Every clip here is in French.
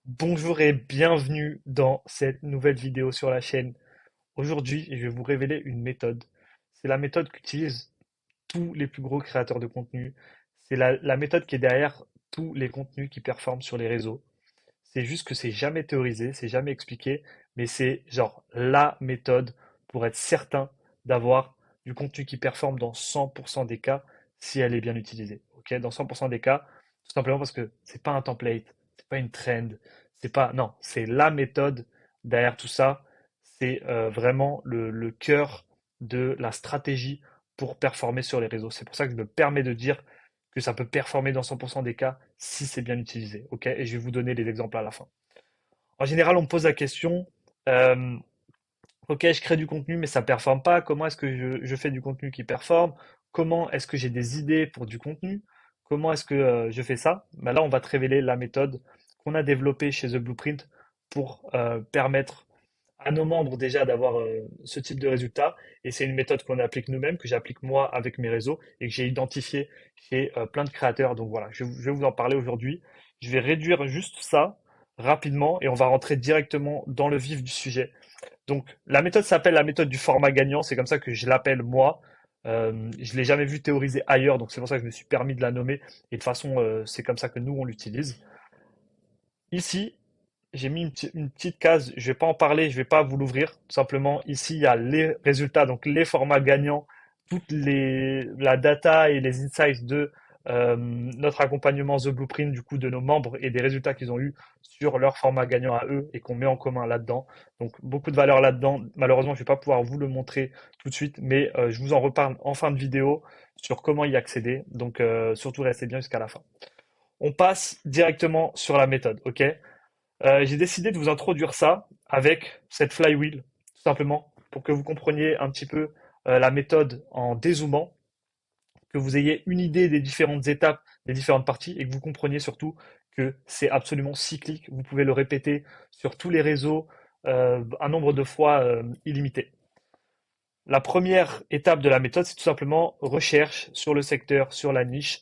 Bonjour et bienvenue dans cette nouvelle vidéo sur la chaîne. Aujourd'hui, je vais vous révéler une méthode. C'est la méthode qu'utilisent tous les plus gros créateurs de contenu. C'est la méthode qui est derrière tous les contenus qui performent sur les réseaux. C'est juste que c'est jamais théorisé, c'est jamais expliqué, mais c'est genre la méthode pour être certain d'avoir du contenu qui performe dans 100% des cas si elle est bien utilisée. Ok, dans 100% des cas, tout simplement parce que c'est pas un template, c'est pas une trend, c'est pas, non, c'est la méthode derrière tout ça. C'est vraiment le cœur de la stratégie pour performer sur les réseaux. C'est pour ça que je me permets de dire que ça peut performer dans 100% des cas si c'est bien utilisé. Ok, et je vais vous donner les exemples à la fin. En général, on me pose la question, euh, ok, je crée du contenu, mais ça performe pas. Comment est-ce que je fais du contenu qui performe? Comment est-ce que j'ai des idées pour du contenu? Comment est-ce que je fais ça? Ben là, on va te révéler la méthode qu'on a développée chez The Blueprint pour permettre à nos membres déjà d'avoir ce type de résultat. Et c'est une méthode qu'on applique nous-mêmes, que j'applique moi avec mes réseaux et que j'ai identifié chez plein de créateurs. Donc voilà, je vais vous en parler aujourd'hui. Je vais réduire juste ça rapidement et on va rentrer directement dans le vif du sujet. Donc la méthode s'appelle la méthode du format gagnant, c'est comme ça que je l'appelle moi. Je l'ai jamais vu théorisée ailleurs, donc c'est pour ça que je me suis permis de la nommer. Et de toute façon, c'est comme ça que nous on l'utilise. Ici, j'ai mis une petite case, je vais pas en parler, je vais pas vous l'ouvrir. Tout simplement, ici, il y a les résultats, donc les formats gagnants, la data et les insights de notre accompagnement The Blueprint, du coup, de nos membres et des résultats qu'ils ont eu sur leur format gagnant à eux et qu'on met en commun là-dedans. Donc, beaucoup de valeur là-dedans. Malheureusement, je vais pas pouvoir vous le montrer tout de suite, mais je vous en reparle en fin de vidéo sur comment y accéder. Donc, surtout, restez bien jusqu'à la fin. On passe directement sur la méthode, ok? J'ai décidé de vous introduire ça avec cette flywheel, tout simplement, pour que vous compreniez un petit peu la méthode en dézoomant, que vous ayez une idée des différentes étapes, des différentes parties, et que vous compreniez surtout que c'est absolument cyclique. Vous pouvez le répéter sur tous les réseaux un nombre de fois illimité. La première étape de la méthode, c'est tout simplement recherche sur le secteur, sur la niche,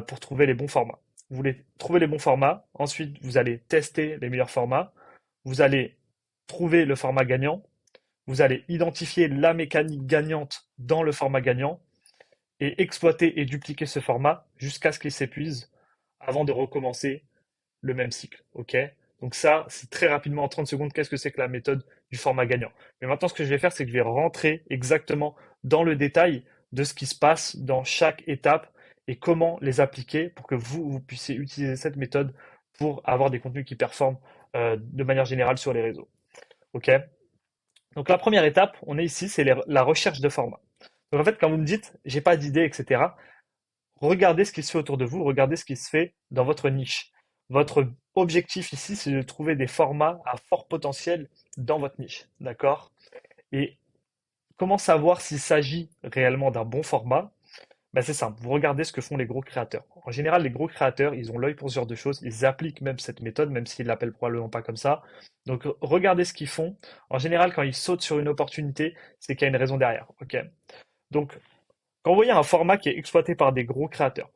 pour trouver les bons formats. Vous voulez trouver les bons formats, ensuite vous allez tester les meilleurs formats, vous allez trouver le format gagnant, vous allez identifier la mécanique gagnante dans le format gagnant et exploiter et dupliquer ce format jusqu'à ce qu'il s'épuise avant de recommencer le même cycle. Ok? Donc ça, c'est très rapidement en 30 secondes, qu'est-ce que c'est que la méthode du format gagnant. Mais maintenant, ce que je vais faire, c'est que je vais rentrer exactement dans le détail de ce qui se passe dans chaque étape et comment les appliquer pour que vous puissiez utiliser cette méthode pour avoir des contenus qui performent de manière générale sur les réseaux. Ok? Donc la première étape, on est ici, c'est la recherche de format. Donc en fait, quand vous me dites, j'ai pas d'idée, etc., regardez ce qui se fait autour de vous, regardez ce qui se fait dans votre niche. Votre objectif ici, c'est de trouver des formats à fort potentiel dans votre niche. D'accord? Et comment savoir s'il s'agit réellement d'un bon format? Ben c'est simple, vous regardez ce que font les gros créateurs. En général, les gros créateurs, ils ont l'œil pour ce genre de choses, ils appliquent même cette méthode, même s'ils l'appellent probablement pas comme ça. Donc regardez ce qu'ils font. En général, quand ils sautent sur une opportunité, c'est qu'il y a une raison derrière. Ok? Donc, quand vous voyez un format qui est exploité par des gros créateurs,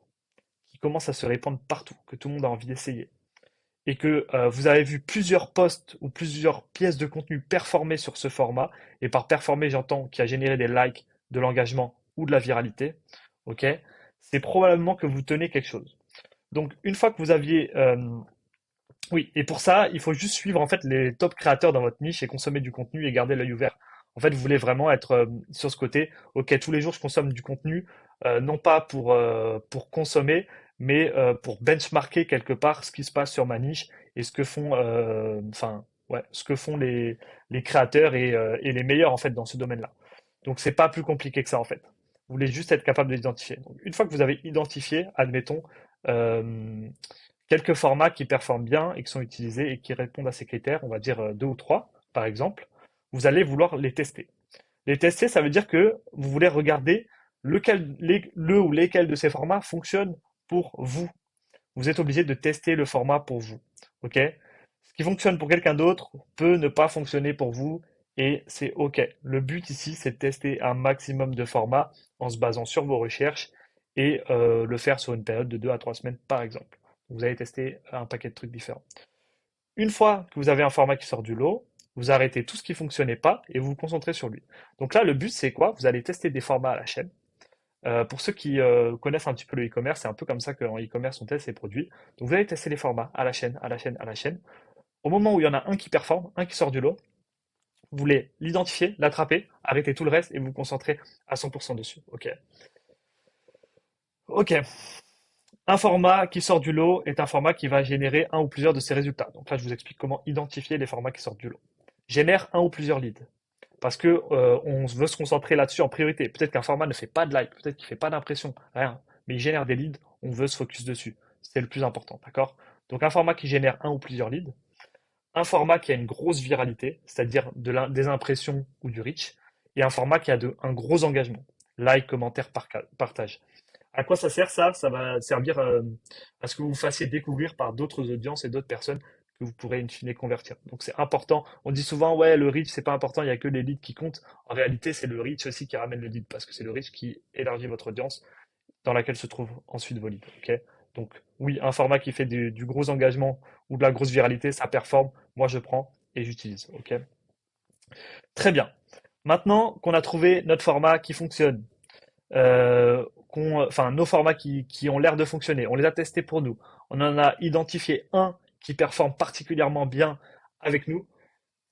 qui commence à se répandre partout, que tout le monde a envie d'essayer, et que vous avez vu plusieurs posts ou plusieurs pièces de contenu performer sur ce format, et par performer, j'entends qui a généré des likes, de l'engagement ou de la viralité, ok, c'est probablement que vous tenez quelque chose. Donc, une fois que vous aviez, oui, et pour ça, il faut juste suivre en fait les top créateurs dans votre niche et consommer du contenu et garder l'œil ouvert. En fait, vous voulez vraiment être sur ce côté, ok, tous les jours je consomme du contenu, non pas pour consommer, mais pour benchmarker quelque part ce qui se passe sur ma niche et ce que font, enfin, ouais, ce que font les créateurs et les meilleurs en fait dans ce domaine-là. Donc c'est pas plus compliqué que ça en fait. Vous voulez juste être capable de l'identifier. Donc, une fois que vous avez identifié, admettons, euh, quelques formats qui performent bien et qui sont utilisés et qui répondent à ces critères, on va dire deux ou trois par exemple, vous allez vouloir les tester. Les tester, ça veut dire que vous voulez regarder le ou lesquels de ces formats fonctionnent pour vous. Vous êtes obligé de tester le format pour vous. Ok? Ce qui fonctionne pour quelqu'un d'autre peut ne pas fonctionner pour vous et c'est ok. Le but ici, c'est de tester un maximum de formats en se basant sur vos recherches et le faire sur une période de 2 à 3 semaines par exemple. Vous allez tester un paquet de trucs différents. Une fois que vous avez un format qui sort du lot, vous arrêtez tout ce qui ne fonctionnait pas et vous vous concentrez sur lui. Donc là, le but, c'est quoi? Vous allez tester des formats à la chaîne. Pour ceux qui connaissent un petit peu le e-commerce, c'est un peu comme ça qu'en e-commerce on teste les produits. Donc vous allez tester les formats à la chaîne, à la chaîne, à la chaîne. Au moment où il y en a un qui performe, un qui sort du lot, vous voulez l'identifier, l'attraper, arrêter tout le reste et vous concentrer à 100% dessus. Ok. Ok. Un format qui sort du lot est un format qui va générer un ou plusieurs de ces résultats. Donc là, je vous explique comment identifier les formats qui sortent du lot. Génère un ou plusieurs leads. Parce que on veut se concentrer là-dessus en priorité. Peut-être qu'un format ne fait pas de like, peut-être qu'il ne fait pas d'impression, rien. Mais il génère des leads, on veut se focus dessus. C'est le plus important, d'accord? Donc un format qui génère un ou plusieurs leads, un format qui a une grosse viralité, c'est-à-dire des impressions ou du reach, et un format qui a un gros engagement. Like, commentaire, partage. À quoi ça sert ça? Ça va servir à ce que vous vous fassiez découvrir par d'autres audiences et d'autres personnes que vous pourrez in fine convertir. Donc c'est important. On dit souvent ouais le reach c'est pas important, il n'y a que les leads qui comptent. En réalité c'est le reach aussi qui ramène le lead parce que c'est le reach qui élargit votre audience dans laquelle se trouvent ensuite vos leads. Ok. Donc oui un format qui fait du gros engagement ou de la grosse viralité ça performe. Moi je prends et j'utilise. Ok. Très bien. Maintenant qu'on a trouvé notre format qui fonctionne, enfin nos formats qui ont l'air de fonctionner. On les a testés pour nous. On en a identifié un qui performe particulièrement bien avec nous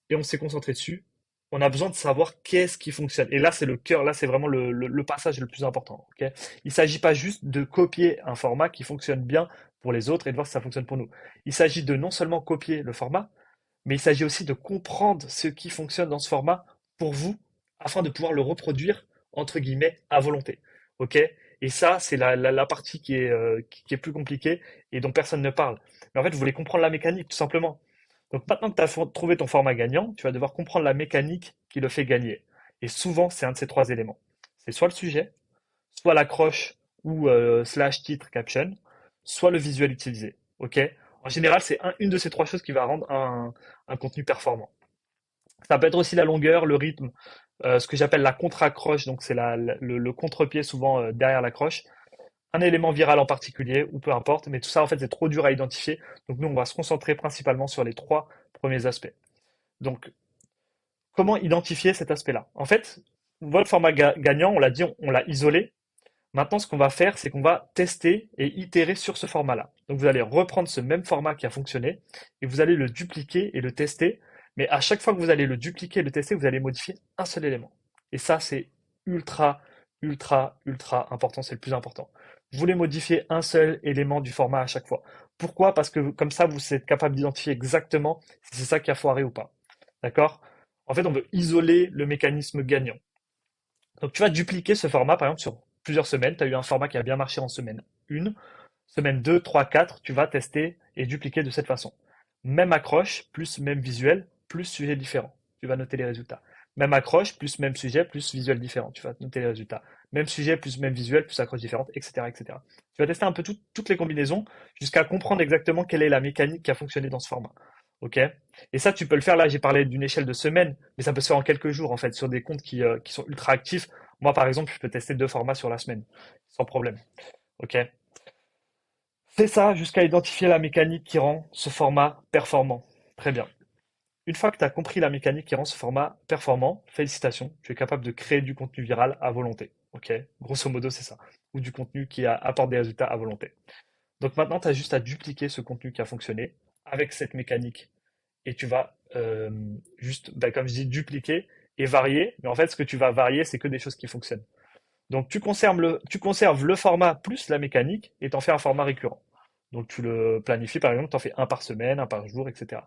et on s'est concentré dessus. On a besoin de savoir qu'est-ce qui fonctionne. Et là, c'est le cœur, là, c'est vraiment le passage le plus important. Ok. Il ne s'agit pas juste de copier un format qui fonctionne bien pour les autres et de voir si ça fonctionne pour nous. Il s'agit de non seulement copier le format, mais il s'agit aussi de comprendre ce qui fonctionne dans ce format pour vous, afin de pouvoir le reproduire, entre guillemets, à volonté. Ok. Et ça, c'est la partie qui est plus compliquée et dont personne ne parle. Mais en fait, vous voulez comprendre la mécanique, tout simplement. Donc maintenant que tu as trouvé ton format gagnant, tu vas devoir comprendre la mécanique qui le fait gagner. Et souvent, c'est un de ces trois éléments. C'est soit le sujet, soit l'accroche ou slash titre caption, soit le visuel utilisé. Ok. En général, c'est une de ces trois choses qui va rendre un contenu performant. Ça peut être aussi la longueur, le rythme, ce que j'appelle la contre-accroche, donc c'est le contre-pied souvent derrière l'accroche, un élément viral en particulier, ou peu importe, mais tout ça en fait c'est trop dur à identifier, donc nous on va se concentrer principalement sur les trois premiers aspects. Donc comment identifier cet aspect-là? En fait, votre format gagnant, on l'a dit, on l'a isolé. Maintenant, ce qu'on va faire, c'est qu'on va tester et itérer sur ce format-là. Donc, vous allez reprendre ce même format qui a fonctionné et vous allez le dupliquer et le tester. Mais à chaque fois que vous allez le dupliquer et le tester, vous allez modifier un seul élément. Et ça, c'est ultra, ultra, ultra important. C'est le plus important. Vous voulez modifier un seul élément du format à chaque fois. Pourquoi? Parce que comme ça, vous êtes capable d'identifier exactement si c'est ça qui a foiré ou pas. D'accord? En fait, on veut isoler le mécanisme gagnant. Donc, tu vas dupliquer ce format, par exemple, sur plusieurs semaines. Tu as eu un format qui a bien marché en semaine 1, semaine 2, 3, 4. Tu vas tester et dupliquer de cette façon. Même accroche, plus même visuel, plus sujet différent. Tu vas noter les résultats. Même accroche, plus même sujet, plus visuel différent. Tu vas noter les résultats. Même sujet, plus même visuel, plus accroche différente, etc., etc. Tu vas tester un peu toutes les combinaisons jusqu'à comprendre exactement quelle est la mécanique qui a fonctionné dans ce format. Ok. Et ça, tu peux le faire là. J'ai parlé d'une échelle de semaines, mais ça peut se faire en quelques jours en fait sur des comptes qui sont ultra actifs. Moi, par exemple, je peux tester 2 formats sur la semaine sans problème. Ok. Fais ça jusqu'à identifier la mécanique qui rend ce format performant. Très bien. Une fois que tu as compris la mécanique qui rend ce format performant, félicitations, tu es capable de créer du contenu viral à volonté. Ok. Grosso modo, c'est ça. Ou du contenu qui apporte des résultats à volonté. Donc maintenant, tu as juste à dupliquer ce contenu qui a fonctionné avec cette mécanique et tu vas juste, bah, comme je dis, dupliquer et varier. Mais en fait, ce que tu vas varier, c'est que des choses qui fonctionnent. Donc tu conserves le format plus la mécanique et t'en fais un format récurrent. Donc tu le planifies, par exemple, t'en fais un par semaine, un par jour, etc.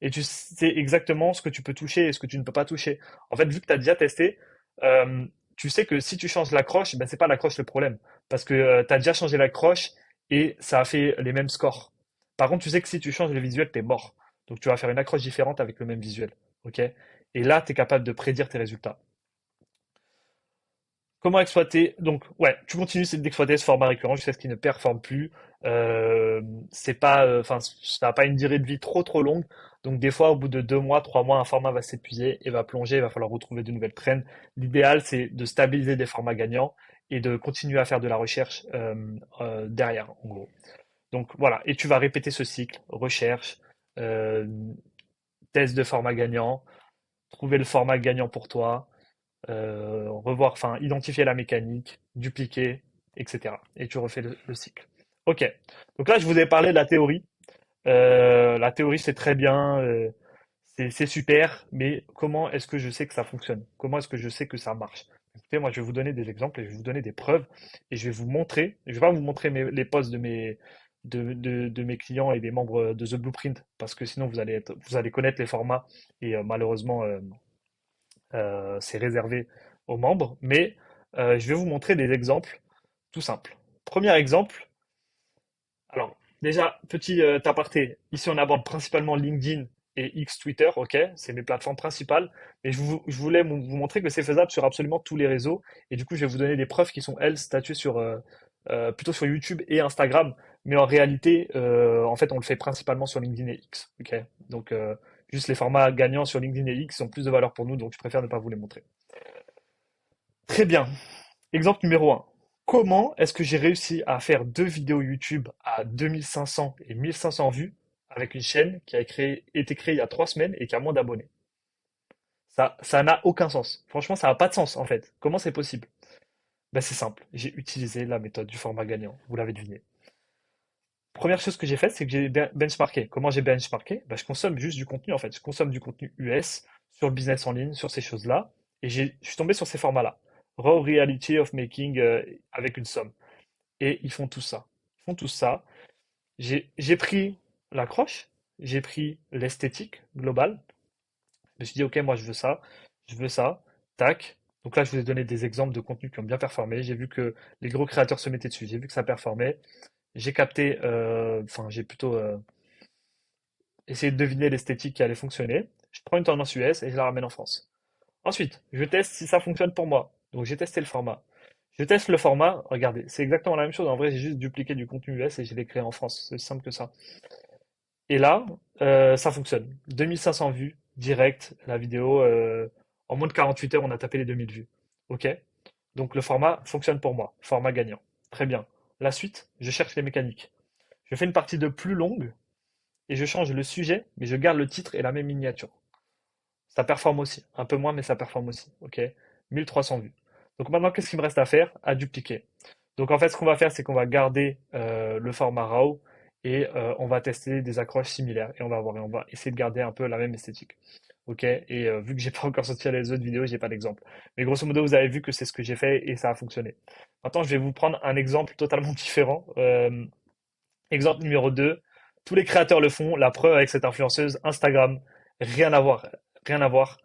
Et tu sais exactement ce que tu peux toucher et ce que tu ne peux pas toucher. En fait, vu que tu as déjà testé, euh, tu sais que si tu changes l'accroche, ben, c'est pas l'accroche le problème. Parce que tu as déjà changé l'accroche et ça a fait les mêmes scores. Par contre, tu sais que si tu changes le visuel, t'es mort. Donc tu vas faire une accroche différente avec le même visuel. Ok. Et là, tu es capable de prédire tes résultats. Comment exploiter? Donc, ouais, tu continues d'exploiter ce format récurrent jusqu'à ce qu'il ne performe plus. Euh, c'est pas, enfin, ça n'a pas une durée de vie trop longue. Donc, des fois, au bout de 2 mois, 3 mois, un format va s'épuiser et va plonger. Il va falloir retrouver de nouvelles trends. L'idéal, c'est de stabiliser des formats gagnants et de continuer à faire de la recherche derrière, en gros. Donc, voilà. Et tu vas répéter ce cycle, recherche, euh, test de format gagnant, trouver le format gagnant pour toi, revoir, enfin, identifier la mécanique, dupliquer, etc. Et tu refais le cycle. Ok. Donc là, je vous ai parlé de la théorie. La théorie, c'est très bien, c'est super, mais comment est-ce que je sais que ça fonctionne? Comment est-ce que je sais que ça marche? Écoutez, moi, je vais vous donner des exemples et je vais vous donner des preuves et je vais vous montrer. Je vais pas vous montrer les posts de mes clients et des membres de The Blueprint parce que sinon vous allez connaître les formats et malheureusement, c'est réservé aux membres. Mais je vais vous montrer des exemples tout simples. Premier exemple. Alors, déjà, petit aparté. Ici, on aborde principalement LinkedIn et X Twitter, ok? C'est mes plateformes principales. Mais je voulais vous montrer que c'est faisable sur absolument tous les réseaux. Et du coup, je vais vous donner des preuves qui sont, elles, statuées sur, plutôt sur YouTube et Instagram. Mais en réalité, en fait, on le fait principalement sur LinkedIn et X, ok? Donc, juste les formats gagnants sur LinkedIn et X ont plus de valeur pour nous, donc je préfère ne pas vous les montrer. Très bien. Exemple numéro un. Comment est-ce que j'ai réussi à faire deux vidéos YouTube à 2500 et 1500 vues avec une chaîne qui été créée il y a 3 semaines et qui a moins d'abonnés? Ça n'a aucun sens. Franchement, ça n'a pas de sens en fait. Comment c'est possible? Ben, c'est simple. J'ai utilisé la méthode du format gagnant. Vous l'avez deviné. Première chose que j'ai faite, c'est que j'ai benchmarké. Comment j'ai benchmarké? Ben, je consomme juste du contenu en fait. Je consomme du contenu US sur le business en ligne, sur ces choses-là. Et je suis tombé sur ces formats-là. Raw Reality of Making avec une somme. Et ils font tout ça. Ils font tout ça. J'ai pris l'accroche, j'ai pris l'esthétique globale. Je me suis dit, OK, moi je veux ça, tac. Donc là, je vous ai donné des exemples de contenus qui ont bien performé. J'ai vu que les gros créateurs se mettaient dessus. J'ai vu que ça performait. J'ai capté, enfin, j'ai plutôt essayé de deviner l'esthétique qui allait fonctionner. Je prends une tendance US et je la ramène en France. Ensuite, je teste si ça fonctionne pour moi. Donc j'ai testé le format. Je teste le format. Regardez, c'est exactement la même chose. En vrai, j'ai juste dupliqué du contenu US et je l'ai créé en France. C'est aussi simple que ça. Et là, ça fonctionne. 2500 vues, direct, la vidéo. En moins de 48 heures, on a tapé les 2000 vues. OK? Donc le format fonctionne pour moi. Format gagnant. Très bien. La suite, je cherche les mécaniques. Je fais une partie de plus longue et je change le sujet, mais je garde le titre et la même miniature. Ça performe aussi. Un peu moins, mais ça performe aussi. OK? 1300 vues. Donc maintenant, qu'est-ce qu'il me reste à faire? À dupliquer. Donc en fait, ce qu'on va faire, c'est qu'on va garder le format RAW et on va tester des accroches similaires et on va voir et on va essayer de garder un peu la même esthétique. OK? Et vu que j'ai pas encore sorti les autres vidéos, j'ai pas d'exemple. Mais grosso modo, vous avez vu que c'est ce que j'ai fait et ça a fonctionné. Maintenant, je vais vous prendre un exemple totalement différent. Exemple numéro 2. Tous les créateurs le font. La preuve avec cette influenceuse Instagram. Rien à voir. Rien à voir.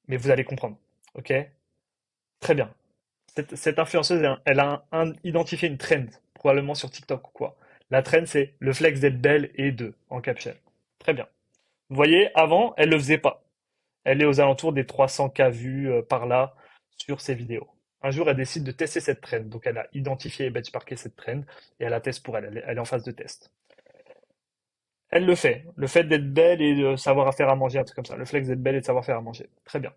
Mais vous allez comprendre. OK? Très bien. Cette influenceuse, elle a identifié une trend, probablement sur TikTok ou quoi. La trend, c'est le flex d'être belle et de, en caption. Très bien. Vous voyez, avant, elle le faisait pas. Elle est aux alentours des 300K vues par là sur ses vidéos. Un jour, elle décide de tester cette trend. Donc, elle a identifié et benchmarké cette trend et elle la teste pour elle. Elle est en phase de test. Elle le fait. Le fait d'être belle et de savoir faire à manger, un truc comme ça. Le flex d'être belle et de savoir faire à manger. Très bien.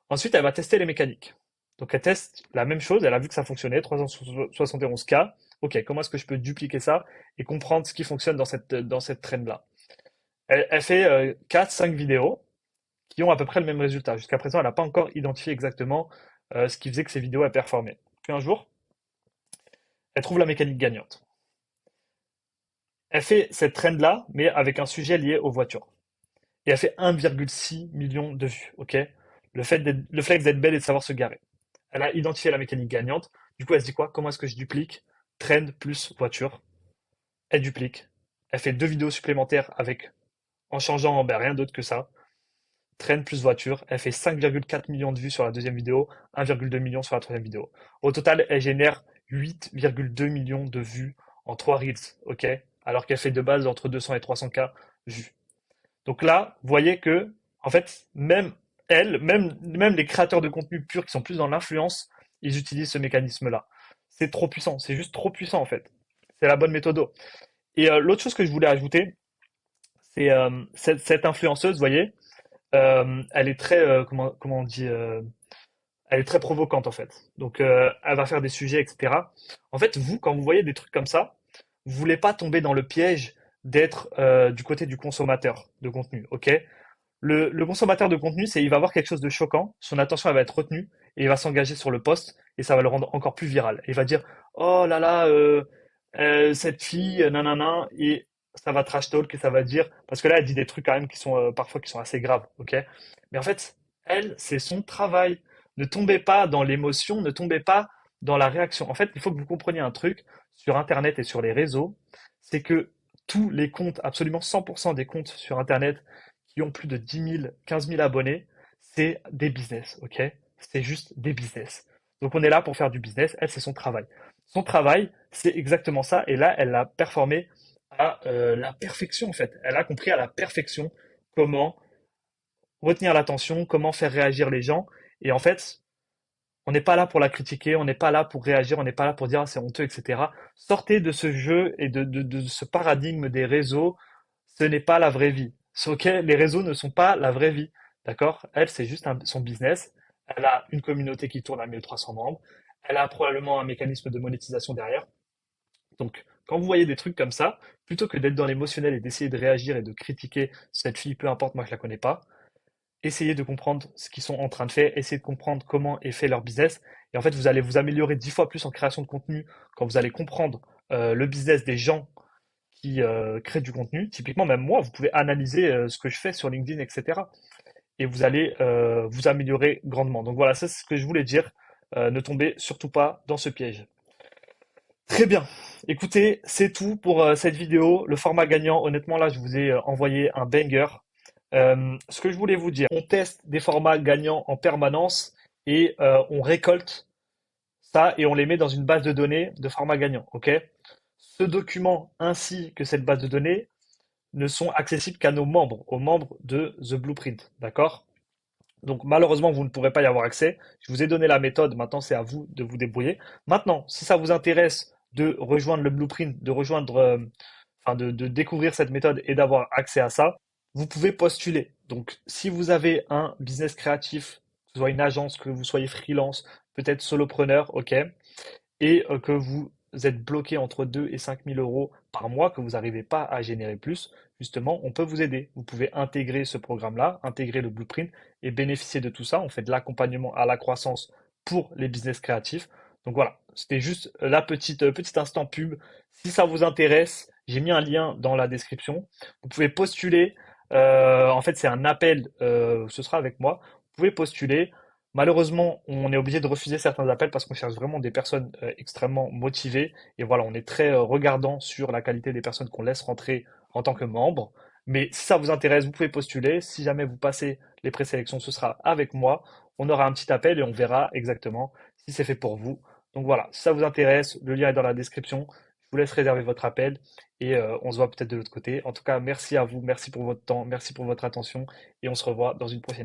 Ensuite, elle va tester les mécaniques. Donc, elle teste la même chose. Elle a vu que ça fonctionnait, 371K. Ok, comment est-ce que je peux dupliquer ça et comprendre ce qui fonctionne dans cette trend-là? Elle fait 4-5 vidéos qui ont à peu près le même résultat. Jusqu'à présent, elle n'a pas encore identifié exactement ce qui faisait que ces vidéos aient performé. Puis un jour, elle trouve la mécanique gagnante. Elle fait cette trend-là, mais avec un sujet lié aux voitures. Et elle fait 1,6 million de vues. Ok, le flex d'être belle et de savoir se garer. Elle a identifié la mécanique gagnante. Du coup, elle se dit quoi? Comment est-ce que je duplique trend plus voiture? Elle duplique. Elle fait deux vidéos supplémentaires avec, en changeant ben, rien d'autre que ça. Trend plus voiture. Elle fait 5,4 millions de vues sur la deuxième vidéo, 1,2 million sur la troisième vidéo. Au total, elle génère 8,2 millions de vues en 3 reels. Ok, alors qu'elle fait de base entre 200 et 300K vues. Donc là, vous voyez que, en fait, même elle, même les créateurs de contenu purs qui sont plus dans l'influence, ils utilisent ce mécanisme-là. C'est trop puissant, c'est juste trop puissant en fait. C'est la bonne méthode. Et l'autre chose que je voulais ajouter, c'est cette influenceuse, vous voyez, elle est très, comment on dit, elle est très provocante en fait. Donc elle va faire des sujets, etc. En fait, vous, quand vous voyez des trucs comme ça, vous voulez pas tomber dans le piège d'être du côté du consommateur de contenu, ok? Le consommateur de contenu, il va voir quelque chose de choquant, son attention elle va être retenue et il va s'engager sur le post et ça va le rendre encore plus viral. Et il va dire, oh là là, cette fille, nanana, et ça va trash talk et ça va dire, parce que là elle dit des trucs quand même qui sont parfois qui sont assez graves, ok? Mais en fait, elle, c'est son travail. Ne tombez pas dans l'émotion, ne tombez pas dans la réaction. En fait, il faut que vous compreniez un truc sur Internet et sur les réseaux, c'est que tous les comptes, absolument 100% des comptes sur Internet qui ont plus de 10 000, 15 000 abonnés, c'est des business, ok? C'est juste des business. Donc on est là pour faire du business, elle, c'est son travail. Son travail, c'est exactement ça, et là, elle l'a performé à la perfection, en fait. Elle a compris à la perfection comment retenir l'attention, comment faire réagir les gens, et en fait, on n'est pas là pour la critiquer, on n'est pas là pour réagir, on n'est pas là pour dire ah, c'est honteux, etc. Sortez de ce jeu et de ce paradigme des réseaux. Ce n'est pas la vraie vie. Ok, les réseaux ne sont pas la vraie vie. D'accord? Elle, c'est juste son business. Elle a une communauté qui tourne à 1300 membres. Elle a probablement un mécanisme de monétisation derrière. Donc, quand vous voyez des trucs comme ça, plutôt que d'être dans l'émotionnel et d'essayer de réagir et de critiquer cette fille, peu importe, moi je la connais pas, essayez de comprendre ce qu'ils sont en train de faire, essayez de comprendre comment est fait leur business. Et en fait, vous allez vous améliorer 10 fois plus en création de contenu quand vous allez comprendre le business des gens qui créent du contenu. Typiquement, même moi, vous pouvez analyser ce que je fais sur LinkedIn, etc. Et vous allez vous améliorer grandement. Donc voilà, ça c'est ce que je voulais dire. Ne tombez surtout pas dans ce piège. Très bien. Écoutez, c'est tout pour cette vidéo. Le format gagnant, honnêtement, là, je vous ai envoyé un banger. Ce que je voulais vous dire, on teste des formats gagnants en permanence et on récolte ça et on les met dans une base de données de formats gagnants. Ok? Ce document ainsi que cette base de données ne sont accessibles qu'à nos membres, aux membres de The Blueprint. D'accord? Donc malheureusement, vous ne pourrez pas y avoir accès. Je vous ai donné la méthode, maintenant c'est à vous de vous débrouiller. Maintenant, si ça vous intéresse de rejoindre le Blueprint, de rejoindre, enfin de découvrir cette méthode et d'avoir accès à ça, vous pouvez postuler. Donc si vous avez un business créatif, que ce soit une agence, que vous soyez freelance, peut-être solopreneur, ok, et que vous êtes bloqué entre 2 et 5 000 euros par mois, que vous n'arrivez pas à générer plus, justement, on peut vous aider. Vous pouvez intégrer ce programme-là, intégrer le Blueprint et bénéficier de tout ça. On fait de l'accompagnement à la croissance pour les business créatifs. Donc voilà, c'était juste la petit instant pub. Si ça vous intéresse, j'ai mis un lien dans la description. Vous pouvez postuler. En fait, c'est un appel. Ce sera avec moi. Vous pouvez postuler. Malheureusement, on est obligé de refuser certains appels parce qu'on cherche vraiment des personnes extrêmement motivées. Et voilà, on est très regardant sur la qualité des personnes qu'on laisse rentrer en tant que membre. Mais si ça vous intéresse, vous pouvez postuler. Si jamais vous passez les présélections, ce sera avec moi. On aura un petit appel et on verra exactement si c'est fait pour vous. Donc voilà, si ça vous intéresse, le lien est dans la description. Je vous laisse réserver votre appel et on se voit peut-être de l'autre côté. En tout cas, merci à vous, merci pour votre temps, merci pour votre attention et on se revoit dans une prochaine vidéo.